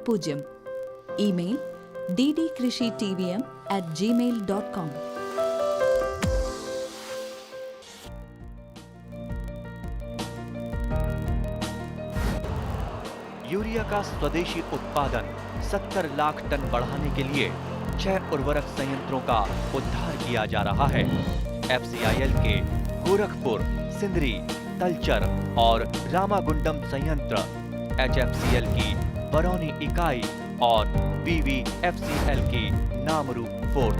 960. Email ddkrishitvm@gmail.com. Urea का स्वदेशी उत्पादन 70 लाख टन बढ़ाने के लिए 6 उर्वरक संयंत्रों का उद्धार किया जा रहा है। FCIL के गोरखपुर, सिंदरी, तलचर और रामागुंडम संयंत्र, HFCL की बरौनी इकाई और BVFCL की नामरू फोर्थ।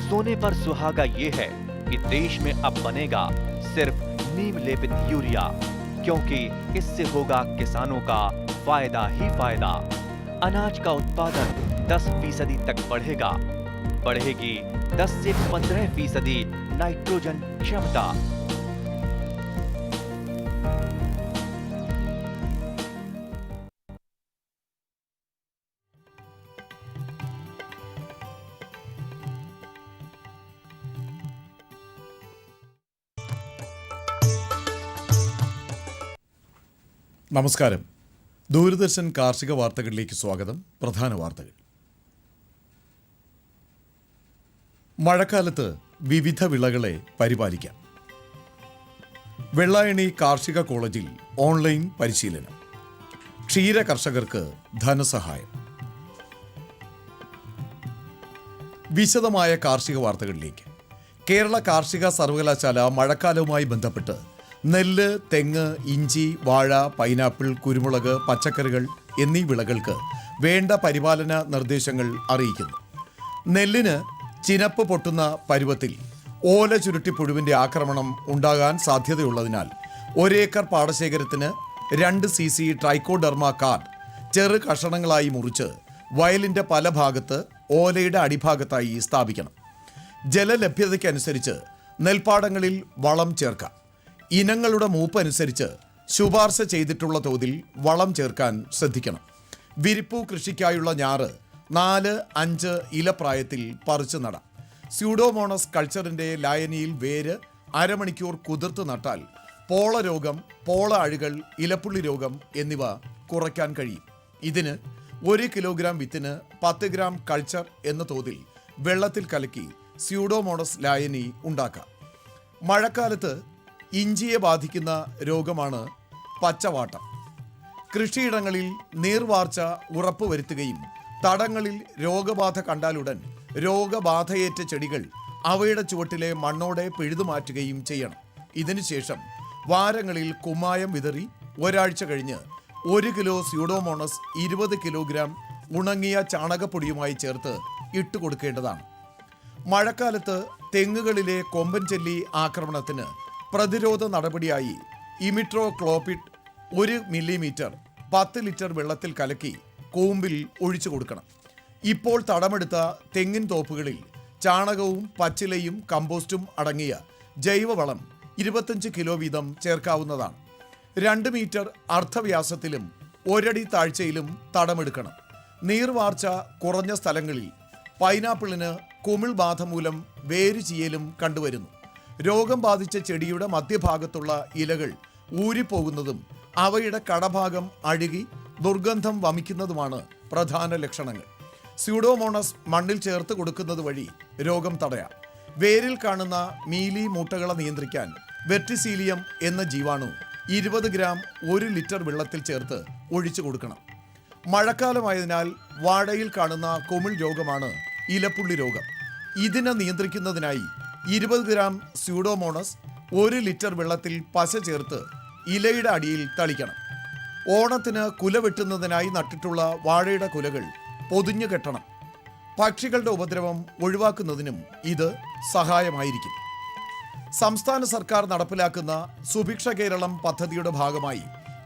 सोने पर सुहागा ये है कि देश में अब बनेगा सिर्फ नीम लेपित यूरिया, क्योंकि इससे होगा किसानों का फायदा ही फायदा। अनाज का उत्पादन 10% तक बढ़ेगा। बढ़ेगी 10 से 15% नाइट्रोजन क्षमता। നമസ്കാരം. ദൂരദർശൻ കാർഷിക വാർത്തകളിലേക്ക് സ്വാഗതം. പ്രധാന വാർത്തകൾ. മഴക്കാലത്ത് വിവിധ വിളകളെ പരിപാലിക്കാം. വെള്ളായണി കാർഷിക കോളേജിൽ ഓൺലൈൻ പരിശീലനം. ക്ഷീര കർഷകർക്ക് ധനസഹായം. വിശദമായ കാർഷിക വാർത്തകളിലേക്ക്. കേരള കാർഷിക സർവകലാശാല മഴക്കാലവുമായി ബന്ധപ്പെട്ട് നെല്ല്, തെങ്ങ്, ഇഞ്ചി, വാഴ, പൈനാപ്പിൾ, കുരുമുളക്, പച്ചക്കറികൾ എന്നീ വിളകൾക്ക് വേണ്ട പരിപാലന നിർദ്ദേശങ്ങൾ അറിയിക്കുന്നു. നെല്ലിന് ചിനപ്പ് പൊട്ടുന്ന പരുവത്തിൽ ഓല ചുരുട്ടിപ്പുഴുവിൻ്റെ ആക്രമണം ഉണ്ടാകാൻ സാധ്യതയുള്ളതിനാൽ 1 ഏക്കർ പാടശേഖരത്തിന് 2 cc ട്രൈക്കോഡെർമ കാർഡ് ചെറു കഷണങ്ങളായി മുറിച്ച് വയലിൻ്റെ പല ഭാഗത്ത് ഓലയുടെ അടിഭാഗത്തായി സ്ഥാപിക്കണം. ജലലഭ്യതയ്ക്കനുസരിച്ച് നെൽപ്പാടങ്ങളിൽ വളം ചേർക്കാം. ഇനങ്ങളുടെ മൂപ്പ് അനുസരിച്ച് ശുപാർശ ചെയ്തിട്ടുള്ള തോതിൽ വളം ചേർക്കാൻ ശ്രദ്ധിക്കണം. വിരിപ്പു കൃഷിക്കായുള്ള ഞാറ് 4-5 ഇലപ്രായത്തിൽ പറിച്ചു നടാം. സ്യൂഡോമോണസ് കൾച്ചറിൻ്റെ ലായനിയിൽ വേര് അരമണിക്കൂർ കുതിർത്ത് നട്ടാൽ പോള രോഗം, പോള അഴുകൽ, ഇലപ്പുള്ളി രോഗം എന്നിവ കുറയ്ക്കാൻ കഴിയും. ഇതിന് 1 കിലോഗ്രാം വിത്തിന് 10 ഗ്രാം കൾച്ചർ എന്ന തോതിൽ വെള്ളത്തിൽ കലക്കി സ്യൂഡോമോണസ് ലായനി ഉണ്ടാക്കാം. മഴക്കാലത്ത് ഇഞ്ചിയെ ബാധിക്കുന്ന രോഗമാണ് പച്ചവാട്ടം. കൃഷിയിടങ്ങളിൽ നീർവാർച്ച ഉറപ്പുവരുത്തുകയും തടങ്ങളിൽ രോഗബാധ കണ്ടാലുടൻ രോഗബാധയേറ്റ ചെടികൾ അവയുടെ ചുവട്ടിലെ മണ്ണോടെ പിഴുതുമാറ്റുകയും ചെയ്യണം. ഇതിനുശേഷം വാരങ്ങളിൽ കുമ്മായം വിതറി ഒരാഴ്ച കഴിഞ്ഞ് 1 കിലോ സ്യൂഡോമോണസ് 20 കിലോഗ്രാം ഉണങ്ങിയ ചാണകപ്പൊടിയുമായി ചേർത്ത് ഇട്ടുകൊടുക്കേണ്ടതാണ്. മഴക്കാലത്ത് തെങ്ങുകളിലെ കൊമ്പൻ ചെല്ലി ആക്രമണത്തിന് പ്രതിരോധ നടപടിയായി ഇമിട്രോക്ലോപിഡ് 1 മില്ലിമീറ്റർ 10 ലിറ്റർ വെള്ളത്തിൽ കലക്കി കൂമ്പിൽ ഒഴിച്ചു കൊടുക്കണം. ഇപ്പോൾ തടമെടുത്ത തെങ്ങിൻ തോപ്പുകളിൽ ചാണകവും പച്ചിലയും കമ്പോസ്റ്റും അടങ്ങിയ ജൈവവളം 25 കിലോ വീതം ചേർക്കാവുന്നതാണ്. 2 മീറ്റർ അർദ്ധവ്യാസത്തിലും 1 അടി താഴ്ചയിലും തടമെടുക്കണം. നീർവാർച്ച കുറഞ്ഞ സ്ഥലങ്ങളിൽ പൈനാപ്പിളിന് കുമിൾ ബാധ മൂലം വേര് ചീയലും കണ്ടുവരുന്നു. രോഗം ബാധിച്ച ചെടിയുടെ മധ്യഭാഗത്തുള്ള ഇലകൾ ഊരിപ്പോകുന്നതും അവയുടെ കടഭാഗം അഴുകി ദുർഗന്ധം വമിക്കുന്നതുമാണ് പ്രധാന ലക്ഷണങ്ങൾ. സ്യൂഡോമോണസ് മണ്ണിൽ ചേർത്ത് കൊടുക്കുന്നത് വഴി രോഗം തടയാം. വേരിൽ കാണുന്ന മീലി മൂട്ടകളെ നിയന്ത്രിക്കാൻ വെർട്ടിസീലിയം എന്ന ജീവാണു 20 ഗ്രാം 1 ലിറ്റർ വെള്ളത്തിൽ ചേർത്ത് ഒഴിച്ചു കൊടുക്കണം. മഴക്കാലമായതിനാൽ വാഴയിൽ കാണുന്ന കുമിൾ രോഗമാണ് ഇലപ്പുള്ളി രോഗം. ഇതിനെ നിയന്ത്രിക്കുന്നതിനായി 20 ഗ്രാം സ്യൂഡോമോണസ് 1 ലിറ്റർ വെള്ളത്തിൽ പശ ചേർത്ത് ഇലയുടെ അടിയിൽ തളിക്കണം. ഓണത്തിന് കുല വെട്ടുന്നതിനായി നട്ടിട്ടുള്ള വാഴയുടെ കുലകൾ പൊതിഞ്ഞു കെട്ടണം. പക്ഷികളുടെ ഉപദ്രവം ഒഴിവാക്കുന്നതിനും ഇത് സഹായമായിരിക്കും. സംസ്ഥാന സർക്കാർ നടപ്പിലാക്കുന്ന സുഭിക്ഷ കേരളം പദ്ധതിയുടെ ഭാഗമായി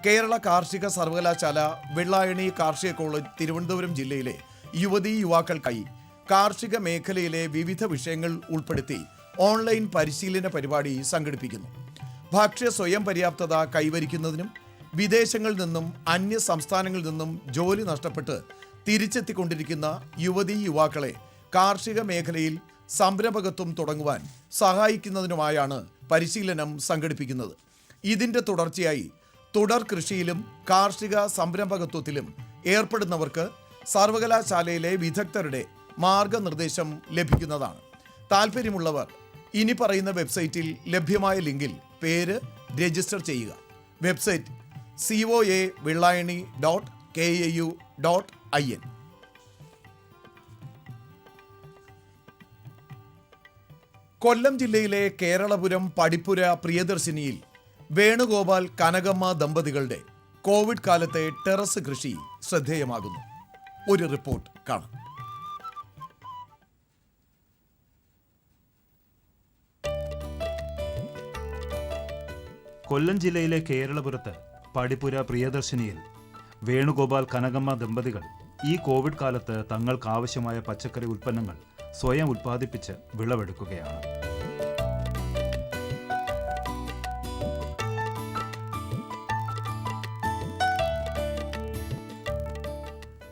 കേരള കാർഷിക സർവകലാശാല വെള്ളായണി കാർഷിക കോളേജ് തിരുവനന്തപുരം ജില്ലയിലെ യുവതീ യുവാക്കൾക്കായി കാർഷിക മേഖലയിലെ വിവിധ വിഷയങ്ങൾ ഉൾപ്പെടുത്തി ഓൺലൈൻ പരിശീലന പരിപാടി സംഘടിപ്പിക്കുന്നു. ഭക്ഷ്യ സ്വയം പര്യാപ്തത കൈവരിക്കുന്നതിനും വിദേശങ്ങളിൽ നിന്നും അന്യ സംസ്ഥാനങ്ങളിൽ നിന്നും ജോലി നഷ്ടപ്പെട്ട് തിരിച്ചെത്തിക്കൊണ്ടിരിക്കുന്ന യുവതീ യുവാക്കളെ കാർഷിക മേഖലയിൽ സംരംഭകത്വം തുടങ്ങുവാൻ സഹായിക്കുന്നതിനുമായാണ് പരിശീലനം സംഘടിപ്പിക്കുന്നത്. ഇതിൻ്റെ തുടർച്ചയായി തുടർ കൃഷിയിലും കാർഷിക സംരംഭകത്വത്തിലും ഏർപ്പെടുന്നവർക്ക് സർവകലാശാലയിലെ വിദഗ്ധരുടെ മാർഗനിർദ്ദേശം ലഭിക്കുന്നതാണ്. താൽപ്പര്യമുള്ളവർ ഇനി പറയുന്ന വെബ്സൈറ്റിൽ ലഭ്യമായ ലിങ്കിൽ പേര് രജിസ്റ്റർ ചെയ്യുക. Website coa.vellayanni.kau.in. കൊല്ലം ജില്ലയിലെ കേരളപുരം പടിപ്പുര പ്രിയദർശിനിയിൽ വേണുഗോപാൽ കനകമ്മ ദമ്പതികളുടെ കോവിഡ് കാലത്തെ ടെറസ് കൃഷി ശ്രദ്ധേയമാകുന്നു. ഒരു റിപ്പോർട്ട് കാണാം. കൊല്ലം ജില്ലയിലെ കേരളപുരത്ത് പടിപ്പുര പ്രിയദർശിനിയിൽ വേണുഗോപാൽ കനകമ്മ ദമ്പതികൾ ഈ കോവിഡ് കാലത്ത് തങ്ങൾക്കാവശ്യമായ പച്ചക്കറി ഉൽപ്പന്നങ്ങൾ സ്വയം ഉൽപ്പാദിപ്പിച്ച് വിളവെടുക്കുകയാണ്.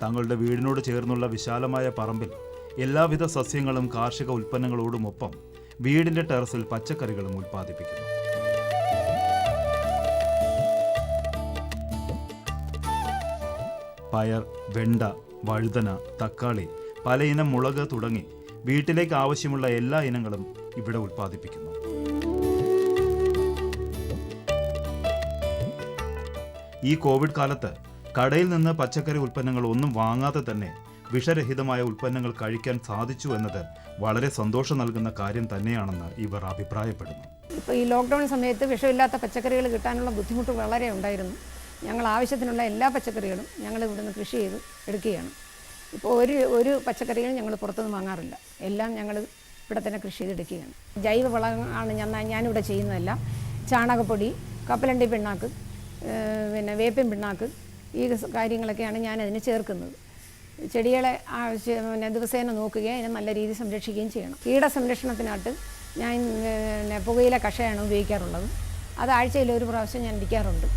തങ്ങളുടെ വീടിനോട് ചേർന്നുള്ള വിശാലമായ പറമ്പിൽ എല്ലാവിധ സസ്യങ്ങളും കാർഷിക ഉൽപ്പന്നങ്ങളോടുമൊപ്പം വീടിന്റെ ടെറസിൽ പച്ചക്കറികളും ഉൽപ്പാദിപ്പിക്കുന്നു. പയർ, വെണ്ട, വഴുതന, തക്കാളി, പലയിനം മുളക് തുടങ്ങി വീട്ടിലേക്ക് ആവശ്യമുള്ള എല്ലാ ഇനങ്ങളും ഇവിടെ ഉൽപ്പാദിപ്പിക്കുന്നു. ഈ കോവിഡ് കാലത്ത് കടയിൽ നിന്ന് പച്ചക്കറി ഉൽപ്പന്നങ്ങൾ ഒന്നും വാങ്ങാതെ തന്നെ വിഷരഹിതമായ ഉൽപ്പന്നങ്ങൾ കഴിക്കാൻ സാധിച്ചു എന്നത് വളരെ സന്തോഷം നൽകുന്ന കാര്യം തന്നെയാണെന്ന് ഇവർ അഭിപ്രായപ്പെടുന്നു. ഇപ്പോൾ ഈ ലോക്ക്ഡൗൺ സമയത്ത് വിഷമില്ലാത്ത പച്ചക്കറികൾ കിട്ടാനുള്ള ബുദ്ധിമുട്ട് വളരെ ഉണ്ടായിരുന്നു. ഞങ്ങൾ ആവശ്യത്തിനുള്ള എല്ലാ പച്ചക്കറികളും ഞങ്ങൾ ഇവിടുന്ന് കൃഷി ചെയ്ത് എടുക്കുകയാണ്. ഇപ്പോൾ ഒരു പച്ചക്കറികളും ഞങ്ങൾ പുറത്തുനിന്ന് വാങ്ങാറില്ല. എല്ലാം ഞങ്ങൾ ഇവിടെ തന്നെ കൃഷി ചെയ്തെടുക്കുകയാണ്. ജൈവ വളമാണ് ഞാനിവിടെ ചെയ്യുന്നതെല്ലാം. ചാണകപ്പൊടി, കപ്പലണ്ടി പിണ്ണാക്ക്, പിന്നെ വേപ്പിൻ പിണ്ണാക്ക്, ഈ കാര്യങ്ങളൊക്കെയാണ് ഞാനതിന് ചേർക്കുന്നത്. ചെടികളെ ദിവസേന നോക്കുകയും അതിനെ നല്ല രീതിയിൽ സംരക്ഷിക്കുകയും ചെയ്യണം. കീടസംരക്ഷണത്തിനായിട്ട് ഞാൻ പുകയില കഷായമാണ് ഉപയോഗിക്കാറുള്ളത്. അത് ആഴ്ചയിൽ ഒരു പ്രാവശ്യം ഞാൻ ഇടിക്കാറുണ്ട്.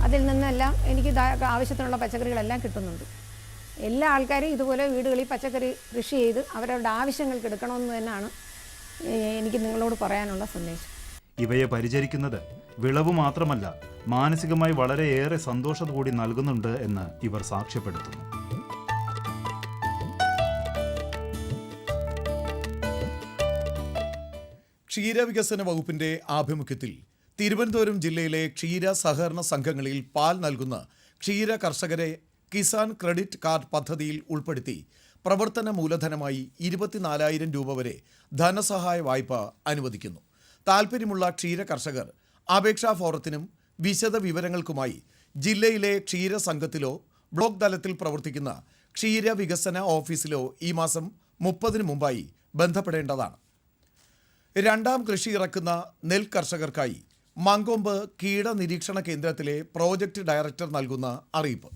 അതിൽ നിന്നെല്ലാം എനിക്ക് ആവശ്യത്തിനുള്ള പച്ചക്കറികളെല്ലാം കിട്ടുന്നുണ്ട്. എല്ലാ ആൾക്കാരും ഇതുപോലെ വീടുകളിൽ പച്ചക്കറി കൃഷി ചെയ്ത് അവരവരുടെ ആവശ്യങ്ങൾക്ക് എടുക്കണമെന്ന് തന്നെയാണ് എനിക്ക് നിങ്ങളോട് പറയാനുള്ള സന്ദേശം. ഇവയെ പരിചരിക്കുന്നത് വിളവ് മാത്രമല്ല, മാനസികമായി വളരെയേറെ സന്തോഷം കൂടി നൽകുന്നുണ്ട് എന്ന് ഇവർ സാക്ഷ്യപ്പെടുത്തുന്നു. ക്ഷീരവികസന വകുപ്പിന്റെ ആഭിമുഖ്യത്തിൽ തിരുവനന്തപുരം ജില്ലയിലെ ക്ഷീര സഹകരണ സംഘങ്ങളിൽ പാൽ നൽകുന്ന ക്ഷീര കർഷകരെ കിസാൻ ക്രെഡിറ്റ് കാർഡ് പദ്ധതിയിൽ ഉൾപ്പെടുത്തി പ്രവർത്തന മൂലധനമായി 24,000 രൂപ വരെ ധനസഹായ വായ്പ അനുവദിക്കുന്നു. താൽപ്പര്യമുള്ള ക്ഷീര കർഷകർ അപേക്ഷാ ഫോറത്തിനും വിശദ വിവരങ്ങൾക്കുമായി ജില്ലയിലെ ക്ഷീര സംഘത്തിലോ ബ്ലോക്ക് തലത്തിൽ പ്രവർത്തിക്കുന്ന ക്ഷീര വികസന ഓഫീസിലോ ഈ മാസം 30-ന് മുമ്പായി ബന്ധപ്പെടേണ്ടതാണ്. രണ്ടാം കൃഷി ഇറക്കുന്ന നെൽ കർഷകർക്കായി മങ്കൊമ്പ് കീട നിരീക്ഷണ കേന്ദ്രത്തിലെ പ്രോജക്റ്റ് ഡയറക്ടർ നൽകുന്ന അറിയിപ്പ്.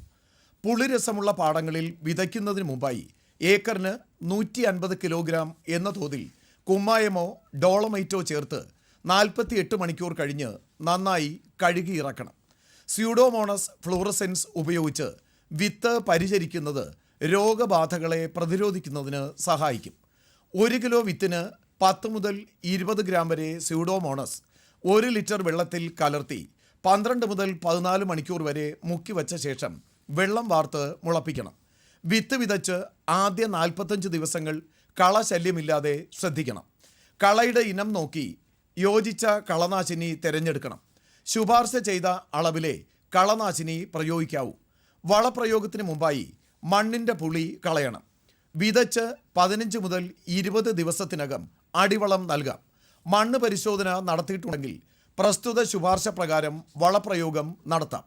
പുളിരസമുള്ള പാടങ്ങളിൽ വിതയ്ക്കുന്നതിന് മുമ്പായി ഏക്കറിന് 150 കിലോഗ്രാം എന്ന തോതിൽ കുമ്മായമോ ഡോളമൈറ്റോ ചേർത്ത് 48 മണിക്കൂർ കഴിഞ്ഞ് നന്നായി കഴുകി ഇറക്കണം. സ്യൂഡോമോണസ് ഫ്ലൂറസെൻസ് ഉപയോഗിച്ച് വിത്ത് പരിചരിക്കുന്നത് രോഗബാധകളെ പ്രതിരോധിക്കുന്നതിന് സഹായിക്കും. 1 കിലോ വിത്തിന് 10 മുതൽ 20 ഗ്രാം വരെ സ്യൂഡോമോണസ് 1 ലിറ്റർ വെള്ളത്തിൽ കലർത്തി 12 മുതൽ 14 മണിക്കൂർ വരെ മുക്കിവച്ച ശേഷം വെള്ളം വാർത്ത് മുളപ്പിക്കണം. വിത്ത് വിതച്ച് ആദ്യ 45 ദിവസങ്ങൾ കളശല്യമില്ലാതെ ശ്രദ്ധിക്കണം. കളയുടെ ഇനം നോക്കി യോജിച്ച കളനാശിനി തിരഞ്ഞെടുക്കണം. ശുപാർശ ചെയ്ത അളവിലെ കളനാശിനി പ്രയോഗിക്കാവൂ. വളപ്രയോഗത്തിന് മുമ്പായി മണ്ണിൻ്റെ പുളി കളയണം. വിതച്ച് 15 മുതൽ 20 ദിവസത്തിനകം അടിവളം നൽകാം. മണ്ണ് പരിശോധന നടത്തിയിട്ടുണ്ടെങ്കിൽ പ്രസ്തുത ശുപാർശ പ്രകാരം വളപ്രയോഗം നടത്താം.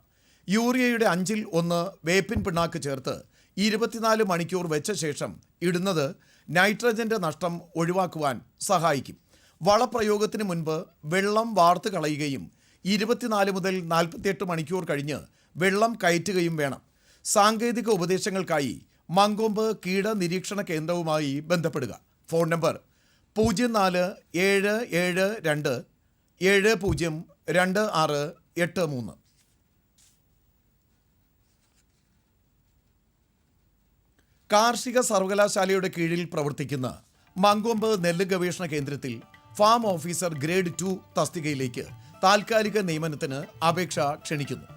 യൂറിയയുടെ 1/5 വേപ്പിൻ പിണ്ണാക്ക് ചേർത്ത് 24 മണിക്കൂർ വെച്ച ശേഷം ഇടുന്നത് നൈട്രജൻ്റെ നഷ്ടം ഒഴിവാക്കുവാൻ സഹായിക്കും. വളപ്രയോഗത്തിന് മുൻപ് വെള്ളം വാർത്ത് കളയുകയും 24 മുതൽ 48 മണിക്കൂർ കഴിഞ്ഞ് വെള്ളം കയറ്റുകയും വേണം. സാങ്കേതിക ഉപദേശങ്ങൾക്കായി മങ്കൊമ്പ് കീട നിരീക്ഷണ കേന്ദ്രവുമായി ബന്ധപ്പെടുക. Phone number 0472702683. കാർഷിക സർവകലാശാലയുടെ കീഴിൽ പ്രവർത്തിക്കുന്ന മങ്കൊമ്പ് നെല്ല് ഗവേഷണ കേന്ദ്രത്തിൽ ഫാം ഓഫീസർ ഗ്രേഡ് 2 തസ്തികയിലേക്ക് താൽക്കാലിക നിയമനത്തിന് അപേക്ഷ ക്ഷണിക്കുന്നു.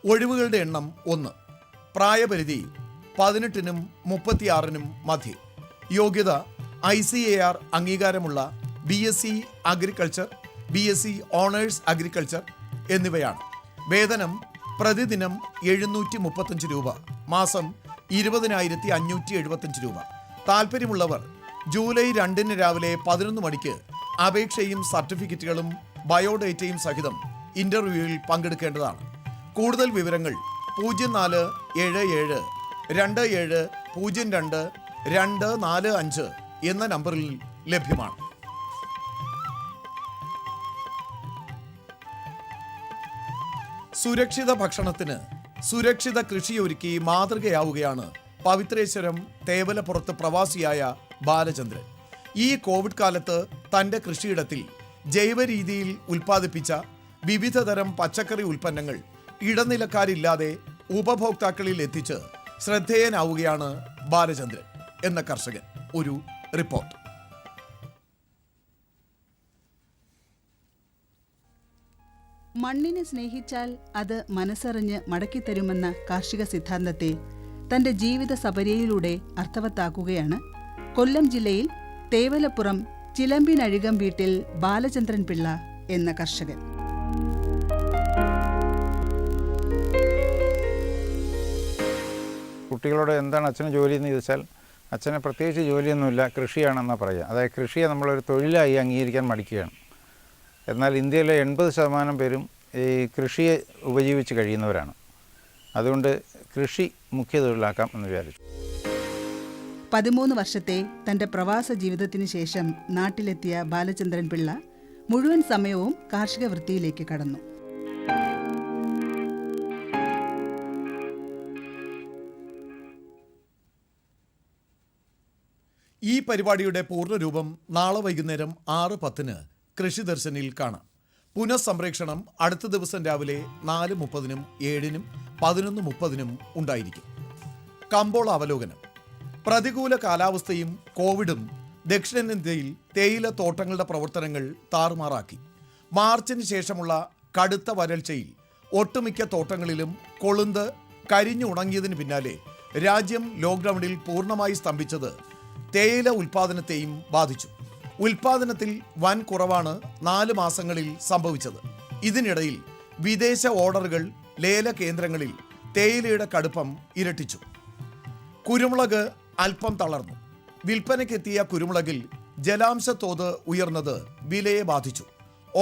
ഒഴിവുകളുടെ എണ്ണം 1. പ്രായപരിധി 18-നും 36-നും മധ്യേ. യോഗ്യത ICAR അംഗീകാരമുള്ള BSc agriculture, BSc owners agriculture എന്നിവയാണ്. വേതനം പ്രതിദിനം 735 രൂപ, മാസം 20,575 രൂപ. താല്പര്യമുള്ളവർ ജൂലൈ 2 രാവിലെ 11 മണിക്ക് അപേക്ഷയും സർട്ടിഫിക്കറ്റുകളും ബയോഡേറ്റയും സഹിതം ഇന്റർവ്യൂവിൽ പങ്കെടുക്കേണ്ടതാണ്. കൂടുതൽ വിവരങ്ങൾ 0477 27 02 245 എന്ന നമ്പറിൽ ലഭ്യമാണ്. സുരക്ഷിത ഭക്ഷണത്തിന് സുരക്ഷിത കൃഷിയൊരുക്കി മാതൃകയാവുകയാണ് പവിത്രേശ്വരം തേവലപ്പുറത്ത് പ്രവാസിയായ ബാലചന്ദ്രൻ. ഈ കോവിഡ് കാലത്ത് തൻ്റെ കൃഷിയിടത്തിൽ ജൈവ രീതിയിൽ ഉൽപ്പാദിപ്പിച്ച വിവിധതരം പച്ചക്കറി ഉൽപ്പന്നങ്ങൾ ഇടനിലക്കാരില്ലാതെ ഉപഭോക്താക്കളിൽ എത്തിച്ച് ശ്രദ്ധേയനാവുകയാണ് ബാലചന്ദ്രൻ എന്ന കർഷകൻ. ഒരു റിപ്പോർട്ട്. മണ്ണിനെ സ്നേഹിച്ചാൽ അത് മനസ്സറിഞ്ഞ് മടക്കിത്തരുമെന്ന കാർഷിക സിദ്ധാന്തത്തെ തന്റെ ജീവിത സപര്യയിലൂടെ അർത്ഥവത്താക്കുകയാണ് കൊല്ലം ജില്ലയിൽ തേവലപ്പുറം ചിലമ്പിനഴികം വീട്ടിൽ ബാലചന്ദ്രൻ പിള്ള എന്ന കർഷകൻ. കുട്ടികളോട് എന്താണ് അച്ഛന് ജോലി എന്ന് ചോദിച്ചാൽ അച്ഛന് പ്രത്യേകിച്ച് ജോലിയൊന്നുമില്ല, കൃഷിയാണെന്നാണ് പറയുക. അതായത് കൃഷിയെ നമ്മളൊരു തൊഴിലായി അംഗീകരിക്കാൻ മടിക്കുകയാണ്. എന്നാൽ ഇന്ത്യയിലെ 80% പേരും ഈ കൃഷിയെ ഉപജീവിച്ച് കഴിയുന്നവരാണ്. അതുകൊണ്ട് കൃഷി മുഖ്യ തൊഴിലാക്കാം എന്ന് വിചാരിച്ചു. 13 വർഷത്തെ തന്റെ പ്രവാസ ജീവിതത്തിന് ശേഷം നാട്ടിലെത്തിയ ബാലചന്ദ്രൻ പിള്ള മുഴുവൻ സമയവും കാർഷിക വൃത്തിയിലേക്ക് കടന്നു. ഈ പരിപാടിയുടെ പൂർണ്ണരൂപം നാളെ വൈകുന്നേരം 6:10 കൃഷി ദർശനിൽ കാണാം. പുനഃസംപ്രേക്ഷണം അടുത്ത ദിവസം രാവിലെ 4:30-നും 7-നും 11:30-നും ഉണ്ടായിരിക്കും. കമ്പോള അവലോകനം. പ്രതികൂല കാലാവസ്ഥയും കോവിഡും ദക്ഷിണേന്ത്യയിൽ തേയില തോട്ടങ്ങളുടെ പ്രവർത്തനങ്ങൾ താറുമാറാക്കി. മാർച്ചിന് ശേഷമുള്ള കടുത്ത വരൾച്ചയിൽ ഒട്ടുമിക്ക തോട്ടങ്ങളിലും കൊളുന്ത് കരിഞ്ഞുണങ്ങിയതിന് പിന്നാലെ രാജ്യം ലോക്ക്ഡൌണിൽ പൂർണ്ണമായി സ്തംഭിച്ചത് തേയില ഉൽപ്പാദനത്തെയും ബാധിച്ചു. ഉൽപ്പാദനത്തിൽ വൻ കുറവാണ് 4 മാസങ്ങളിൽ സംഭവിച്ചത്. ഇതിനിടയിൽ വിദേശ ഓർഡറുകൾ ലേല കേന്ദ്രങ്ങളിൽ തേയിലയുടെ കടുപ്പം ഇരട്ടിച്ചു. കുരുമുളക് അല്പം തളർന്നു. വിൽപ്പനയ്ക്കെത്തിയ കുരുമുളകിൽ ജലാംശ തോത് ഉയർന്നത് വിലയെ ബാധിച്ചു.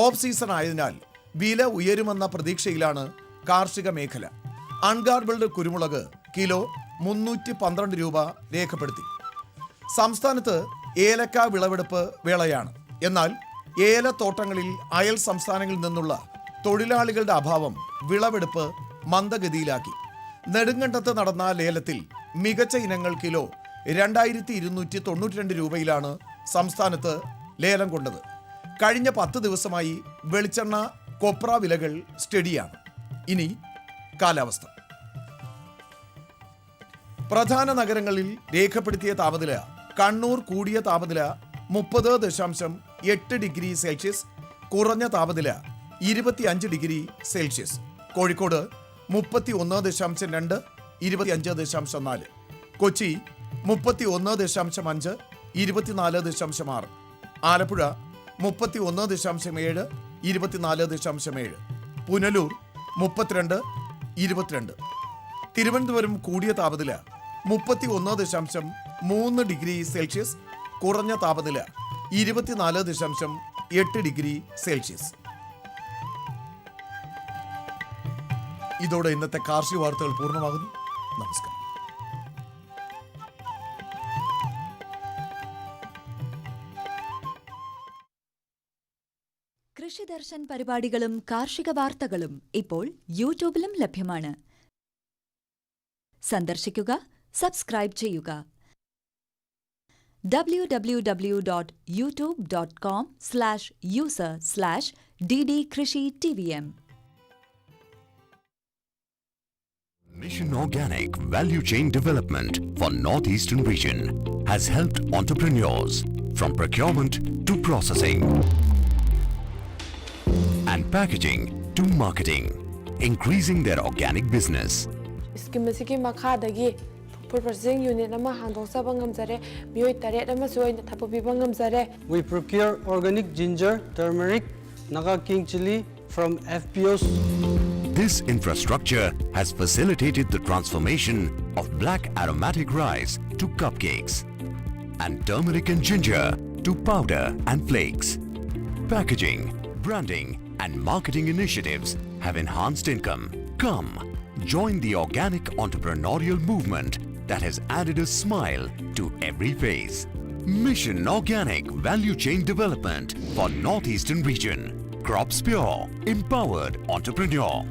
ഓഫ് സീസൺ ആയതിനാൽ വില ഉയരുമെന്ന പ്രതീക്ഷയിലാണ് കാർഷിക മേഖല. അൺഗാർബിൾഡ് കുരുമുളക് കിലോ 312 രൂപ രേഖപ്പെടുത്തി. സംസ്ഥാനത്ത് ഏലക്ക വിളവെടുപ്പ് വേളയാണ്. എന്നാൽ ഏലത്തോട്ടങ്ങളിൽ അയൽ സംസ്ഥാനങ്ങളിൽ നിന്നുള്ള തൊഴിലാളികളുടെ അഭാവം വിളവെടുപ്പ് മന്ദഗതിയിലാക്കി. നെടുങ്കണ്ടത്ത് നടന്ന ലേലത്തിൽ മികച്ച ഇനങ്ങൾ കിലോ 2292 രൂപയിലാണ് സംസ്ഥാനത്ത് ലേലം കൊണ്ടത്. കഴിഞ്ഞ 10 ദിവസമായി വെളിച്ചെണ്ണ, കൊപ്ര വിലകൾ സ്റ്റഡിയാണ്. ഇനി കാലാവസ്ഥ. പ്രധാന നഗരങ്ങളിൽ രേഖപ്പെടുത്തിയ താപനില: കണ്ണൂർ കൂടിയ താപനില 30.8 ഡിഗ്രി സെൽഷ്യസ്, കുറഞ്ഞ താപനില 25 ഡിഗ്രി സെൽഷ്യസ്. കോഴിക്കോട് 31.2, 25.4. കൊച്ചി 31.5, 24.6. ആലപ്പുഴ 31.7, 24.7. പുനലൂർ 32, 22. തിരുവനന്തപുരം കൂടിയ താപനില 31.3 ഡിഗ്രി സെൽഷ്യസ്, കുറഞ്ഞ താപനില 24.8 ഡിഗ്രി സെൽഷ്യസ്. ഇതോടെ ഇന്നത്തെ കാർഷിക വാർത്തകൾ പൂർണ്ണമാകുന്നു. നമസ്കാരം. കൃഷി ദർശൻ പരിപാടികളും കാർഷിക വാർത്തകളും ഇപ്പോൾ യൂട്യൂബിലും ലഭ്യമാണ്. സന്ദർശിക്കുക, സബ്സ്ക്രൈബ് ചെയ്യുക. www.youtube.com/user/ddkrishitvm. Mission Organic Value Chain Development for Northeastern Region has helped entrepreneurs from procurement to processing and packaging to marketing, increasing their organic business. Scheme makadagi food processing unit ama handoksa ngamjare mioi taret ama soina thapobiba ngamjare. We procure organic ginger, turmeric, Naga king chili from FPOs. This infrastructure has facilitated the transformation of black aromatic rice to cupcakes and turmeric and ginger to powder and flakes. Packaging, branding and marketing initiatives have enhanced income. Come, join the organic entrepreneurial movement that has added a smile to every face. Mission Organic Value Chain Development for Northeastern Region. Crops Pure, empowered entrepreneur.